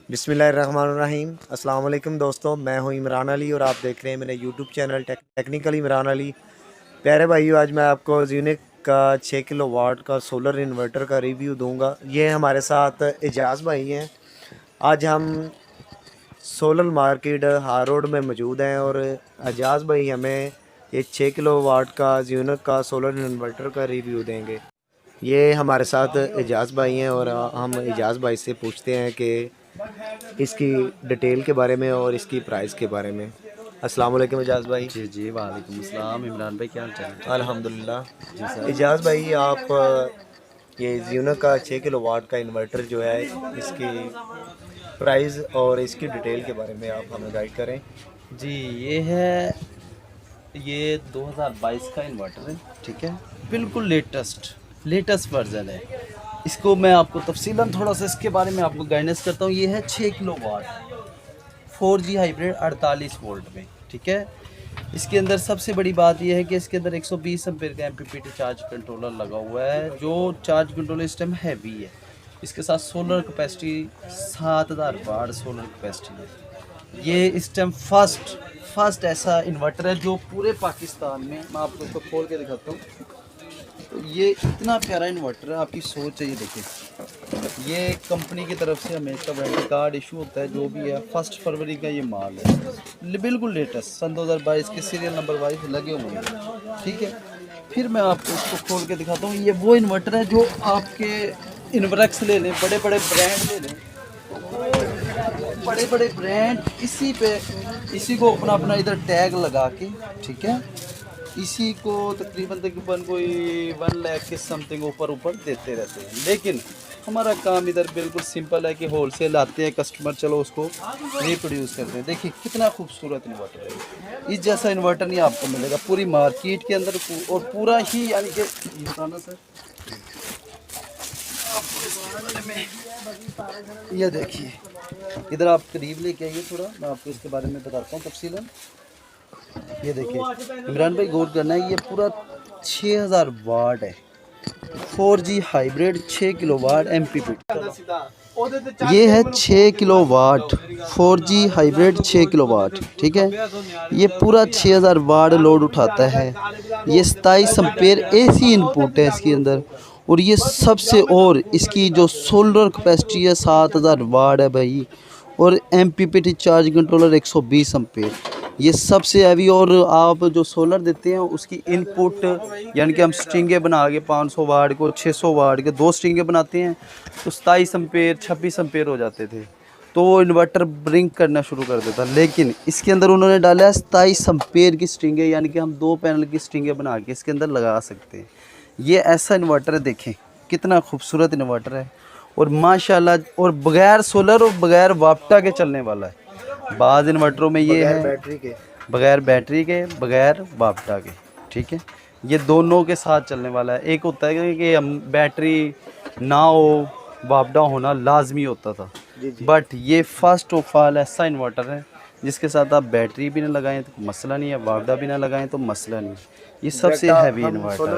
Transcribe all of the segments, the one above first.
बिस्मिल्लाहिर्रहमानिर्रहीम। अस्सलाम वालेकुम दोस्तों, मैं हूं इमरान अली और आप देख रहे हैं मेरे YouTube channel technical Imran Ali. प्यारे भाइयों, आज मैं आपको यूनिक का 6 किलो वाट का सोलर इन्वर्टर का रिव्यू दूंगा। ये हमारे साथ एजाज़ भाई हैं। आज हम सोलर मार्केट हार रोड में मौजूद हैं और एजाज़ भाई हमें ये 6 किलो वाट का यूनिक का सोलर इन्वर्टर का रिव्यू देंगे। ये हमारे साथ एजाज़ भाई हैं और हम एजाज़ भाई से पूछते हैं कि इसकी डिटेल के बारे में और इसकी प्राइस के बारे में। अस्सलाम वालेकुम एजाज़ भाई। जी जी, वालेकुम अस्सलाम। इमरान भाई, क्या हाल चाल है? अल्हम्दुलिल्लाह। जी सर। एजाज़ भाई, आप ये यूनो का 6 किलो वाट का इन्वर्टर जो है, इसकी प्राइस और इसकी डिटेल के बारे में आप हमें गाइड करें। जी, ये 2022 का इन्वर्टर है, ठीक है। बिल्कुल लेटेस्ट वर्जन है। इसको मैं आपको तफसीलन थोड़ा सा इसके बारे में आपको गाइडेंस करता हूँ। ये है 6 kilowatt 4G hybrid 48 volt में, ठीक है। इसके अंदर सबसे बड़ी बात यह है कि इसके अंदर 120 एम्पीयर का MPPT चार्ज कंट्रोलर लगा हुआ है, जो चार्ज कंट्रोलर इस टाइम हैवी है। इसके साथ solar capacity 7000 watt solar capacity है। ये इस टाइम फर्स्ट ऐसा इन्वर्टर है जो पूरे पाकिस्तान में, मैं आपको इसको खोल के दिखाता हूँ। तो ये इतना प्यारा इन्वर्टर है, आपकी सोच है। ये देखिए, ये कंपनी की तरफ से हमें इसका वारंटी कार्ड इशू होता है, जो भी है 1 फरवरी का ये माल है, बिल्कुल लेटेस्ट सन 2022 के सीरियल नंबर वाइज लगे हुए हैं, ठीक है। फिर मैं आपको इसको खोल के दिखाता हूँ। ये वो इन्वर्टर है जो आपके इन्वर्क्स ले लें, बड़े बड़े ब्रांड ले लें, बड़े बड़े ब्रांड इसी को अपना इधर टैग लगा के, ठीक है, इसी को तकरीबन कोई 1 लाख के समथिंग ऊपर देते रहते हैं। लेकिन हमारा काम इधर बिल्कुल सिंपल है कि होलसेल आते हैं कस्टमर, चलो उसको रिप्रोड्यूस करते हैं। देखिए कितना खूबसूरत इन्वर्टर है। इस जैसा इन्वर्टर नहीं आपको मिलेगा पूरी मार्केट के अंदर, और पूरा ही यानी कि बताना सर, ये देखिए, इधर आप करीब लेके आइए थोड़ा, मैं आपको इसके बारे में बताता हूँ तफसीलन। ये देखिए इमरान भाई, गौर करना है, ये पूरा 6000 वाट है, 4G hybrid 6 kilo watt MPPT। ये है 6 kilowatt 4G hybrid 6 kilowatt, ठीक है। ये पूरा 6000 वाट लोड उठाता है। ये 27 एम्पेयर AC इनपुट है इसके अंदर, और ये सबसे, और इसकी जो सोलर कैपेसिटी है 7000 वाट है भाई, और MPPT चार्ज कंट्रोलर 120 एम्पेयर, ये सबसे हैवी। और आप जो सोलर देते हैं उसकी इनपुट, यानी कि हम स्ट्रिंगे बना के 500 वाट को 600 वाट के 2 स्ट्रिंगे बनाते हैं, तो 27 एम्पेयर 26 एम्पेयर हो जाते थे, तो वो इन्वर्टर ब्रिंक करना शुरू कर देता। लेकिन इसके अंदर उन्होंने डाला है 27 एम्पेयर की स्ट्रिंगे, यानी कि हम 2 पैनल की स्ट्रिंगे बना के इसके अंदर लगा सकते हैं। ये ऐसा इन्वर्टर है, देखें कितना खूबसूरत इन्वर्टर है, और माशाल्लाह, और बगैर सोलर और बगैर वापटा के चलने वाला है। बाद इन्वर्टरों में ये है बगैर बैटरी के, बगैर वापटा के, ठीक है। ये दोनों के साथ चलने वाला है। एक होता है कि हम बैटरी ना हो, वापटा होना लाजमी होता था, बट ये फर्स्ट ऑफ ऑल ऐसा इन्वर्टर है जिसके साथ आप बैटरी भी ना लगाएं तो मसला नहीं है, वापटा भी ना लगाएं तो मसला नहीं है। ये सबसे हैवी इन्वर्टर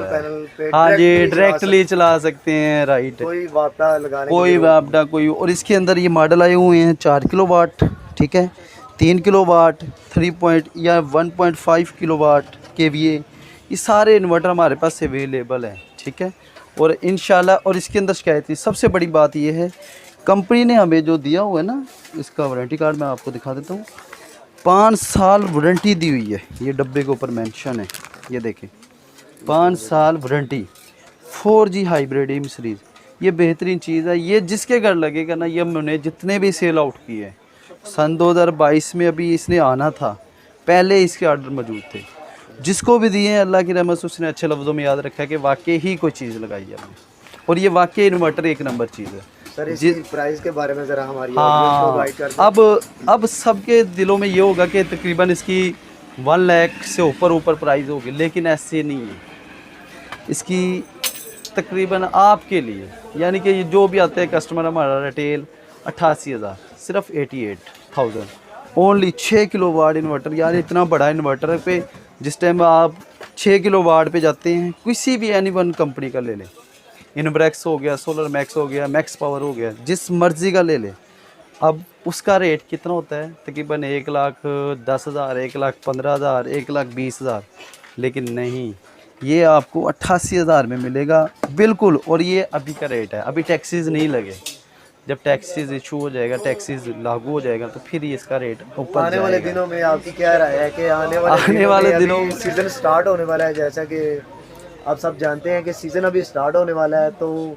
है। हाँ जी, डायरेक्टली चला सकते हैं, राइट। कोई वापटा कोई, और इसके अंदर ये मॉडल आए हुए हैं 4 किलो वाट, ठीक है, 3 kilowatt, 1.5 kilowatt KVA। ये सारे इन्वर्टर हमारे पास अवेलेबल हैं, ठीक है। और इंशाल्लाह, और इसके अंदर शिकायत की सबसे बड़ी बात ये है, कंपनी ने हमें जो दिया हुआ है ना, इसका वारंटी कार्ड मैं आपको दिखा देता हूँ। 5 साल वारंटी दी हुई है, ये डब्बे के ऊपर मेंशन है, ये देखें 5 साल warranty. 4G hybrid M series, ये बेहतरीन चीज़ है। ये जिसके घर लगेगा ना, ये हमने जितने भी सेल आउट किए हैं सन 2022 में, अभी इसने आना था, पहले इसके ऑर्डर मौजूद थे, जिसको भी दिए हैं अल्लाह की रहमत से उसने अच्छे लफ्ज़ों में याद रखा कि वाकई ही कोई चीज़ लगाई है हमने, और ये वाकई इन्वर्टर एक नंबर चीज़ है। सर, इसकी प्राइस के बारे में ज़रा हमारी हाँ, अब सबके दिलों में ये होगा कि तकरीबन इसकी 1 लाख से ऊपर प्राइस होगी, लेकिन ऐसे नहीं है। इसकी तकरीबन आपके लिए, यानी कि ये जो भी आते हैं कस्टमर हमारा, रिटेल 88,000, सिर्फ 88,000 ओनली। 6 किलो वाट इन्वर्टर, यार इतना बड़ा इन्वर्टर पे जिस टाइम आप 6 किलो वाट पे जाते हैं, किसी भी एनी1 कंपनी का ले लें, इनब्रेक्स हो गया, सोलर मैक्स हो गया, मैक्स पावर हो गया, जिस मर्ज़ी का ले लें, अब उसका रेट कितना होता है? तकरीबन 1,10,000, 1,15,000, 1,20,000। लेकिन नहीं, ये आपको 88,000 में मिलेगा बिल्कुल। और ये अभी का रेट है, अभी टैक्सीज नहीं लगे। जब टैक्सीज इशू हो जाएगा, टैक्सीज लागू हो जाएगा, तो फिर ये इसका रेट ऊपर आने वाले जाएगा। दिनों में आपकी क्या राय है कि आने वाले दिनों में अभी सीज़न स्टार्ट होने वाला है, जैसा कि आप सब जानते हैं कि सीज़न अभी स्टार्ट होने वाला है, तो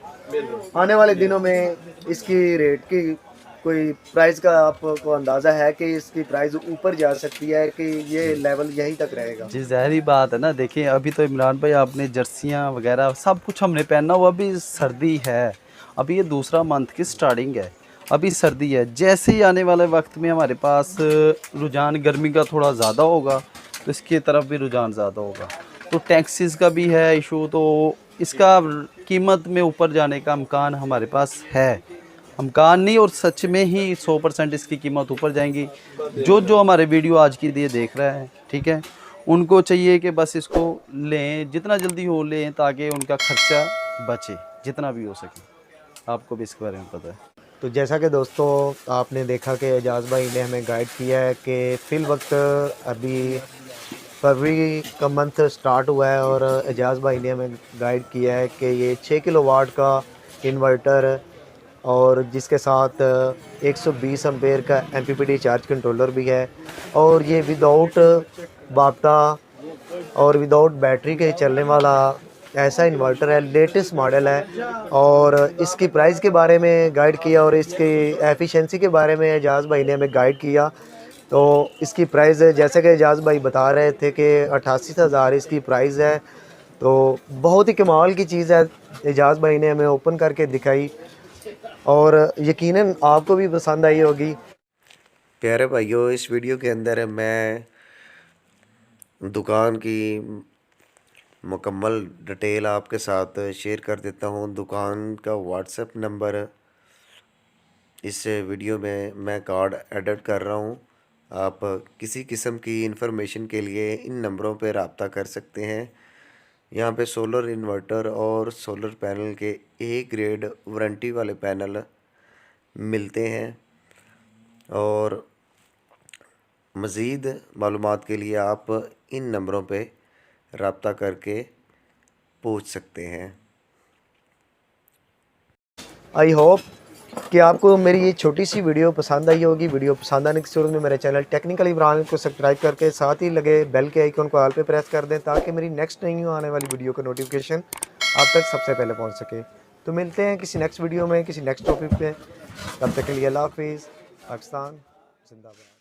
आने वाले दिनों में इसकी रेट की कोई प्राइस का आपको अंदाज़ा है कि इसकी प्राइस ऊपर जा सकती है कि ये लेवल यहीं तक रहेगा? जी ज़ाहिरी बात है ना। देखिए अभी तो इमरान भाई आपने जर्सियाँ वगैरह सब कुछ हमने पहना हुआ, अभी सर्दी है, अभी ये दूसरा मंथ की स्टार्टिंग है, अभी सर्दी है। जैसे ही आने वाले वक्त में हमारे पास रुझान गर्मी का थोड़ा ज़्यादा होगा, तो इसकी तरफ भी रुझान ज़्यादा होगा। तो टैक्सीज़ का भी है इशू, तो इसका कीमत में ऊपर जाने का इम्कान हमारे पास है। इम्कान नहीं, और सच में ही 100% इसकी कीमत ऊपर जाएंगी। जो हमारे वीडियो आज की लिए देख रहे हैं, ठीक है, उनको चाहिए कि बस इसको लें, जितना जल्दी हो लें, ताकि उनका खर्चा बचे जितना भी हो सके। आपको भी इसके बारे में पता है। तो जैसा कि दोस्तों आपने देखा कि एजाज़ भाई ने हमें गाइड किया है कि फ़िल वक्त अभी फरवरी का मंथ स्टार्ट हुआ है, और एजाज़ भाई ने हमें गाइड किया है कि ये 6 किलोवाट का इन्वर्टर और जिसके साथ 120 एम्पेयर का एमपीपीटी चार्ज कंट्रोलर भी है, और ये विदाउट बाप्ता और विदाउट बैटरी के चलने वाला ऐसा इन्वर्टर है, लेटेस्ट मॉडल है। और इसकी प्राइस के बारे में गाइड किया और इसकी एफिशिएंसी के बारे में एजाज़ भाई ने हमें गाइड किया। तो इसकी प्राइस जैसे कि एजाज़ भाई बता रहे थे कि 88,000 इसकी प्राइस है, तो बहुत ही कमाल की चीज़ है। एजाज़ भाई ने हमें ओपन करके दिखाई और यकीनन आपको भी पसंद आई होगी। प्यारे भाइयों, इस वीडियो के अंदर मैं दुकान की मुकम्मल डिटेल आपके साथ शेयर कर देता हूँ। दुकान का व्हाट्सएप नंबर इस वीडियो में मैं कार्ड एडिट कर रहा हूँ। आप किसी किस्म की इंफॉर्मेशन के लिए इन नंबरों पर रब्ता कर सकते हैं। यहाँ पे सोलर इन्वर्टर और सोलर पैनल के ए ग्रेड वारंटी वाले पैनल मिलते हैं, और मज़ीद मालूमात के लिए आप इन नंबरों पे रब्ता करके पूछ सकते हैं। आई होप कि आपको मेरी ये छोटी सी वीडियो पसंद आई होगी। वीडियो पसंद आने की सूरत में मेरे चैनल टेक्निकल इमरान को सब्सक्राइब करके साथ ही लगे बेल के आइकन को ऑल पे प्रेस कर दें, ताकि मेरी नेक्स्ट नई आने वाली वीडियो का नोटिफिकेशन आप तक सबसे पहले पहुंच सके। तो मिलते हैं किसी नेक्स्ट वीडियो में, किसी नेक्स्ट टॉपिक पे। तब तक के लिए अल्लाह हाफिज़। पाकिस्तान जिंदाबाद।